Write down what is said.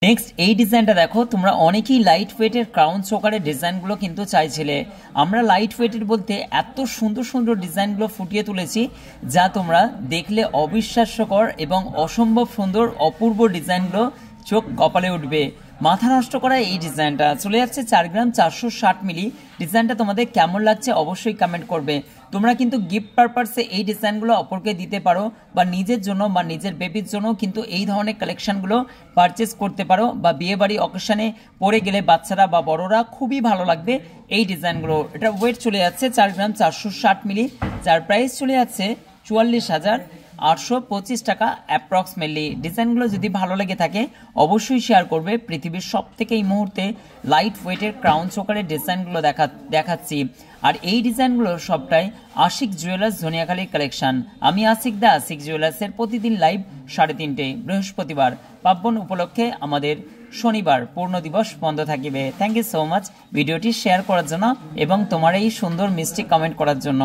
Next এই ডিজাইনটা দেখো, তোমরা অনেকেই লাইট ওয়েটের ক্রাউন চোকারের ডিজাইনগুলো কিন্তু চাইছিলে। আমরা লাইট ওয়েটের বলতে এত সুন্দর সুন্দর ডিজাইনগুলো ফুটিয়ে তুলেছি যা তোমরা দেখলে অবিশ্বাস্যকর এবং অসম্ভব সুন্দর অপূর্ব ডিজাইনগুলো চোখ কপালে উঠবে। মাথা নষ্ট করা এই ডিজাইনটা চলে যাচ্ছে 4 গ্রাম 460 মিলি। ডিজাইনটা তোমাদের কেমন লাগছে অবশ্যই কমেন্ট করবে। তোমরা কিন্তু গিফট পারপাসে এই ডিজাইনগুলো অপরকে দিতে পারো বা নিজের জন্য বা নিজের বেবির জন্য কিন্তু এই ধরনের কালেকশনগুলো পারচেস করতে পারো, বা বিয়ে বাড়ি অকেশনে পরে গেলে বাচ্চারা বা বড়রা খুবই ভালো লাগবে এই ডিজাইনগুলো। এটা ওয়েট চলে যাচ্ছে 4 গ্রাম 460 মিলি, যার প্রাইস চলে যাচ্ছে 44,825 টাকা অ্যাপ্রক্সিমেটলি। ডিজাইনগুলো যদি ভালো লেগে থাকে অবশ্যই শেয়ার করবে। পৃথিবীর সব থেকে এই মুহূর্তে লাইট ওয়েটের ক্রাউন চোকারের ডিজাইনগুলো দেখাচ্ছি। আর এই ডিজাইনগুলো সবটাই আশিক জুয়েলার্স ধনিয়াখালীর কালেকশন। আমি আশিক দা, আশিক জুয়েলার্সের প্রতিদিন লাইভ 3:30 বৃহস্পতিবার। পার্বণ উপলক্ষে আমাদের শনিবার পূর্ণ দিবস বন্ধ থাকিবে। থ্যাংক ইউ সো মাচ ভিডিওটি শেয়ার করার জন্য এবং তোমার এই সুন্দর মিষ্টি কমেন্ট করার জন্য।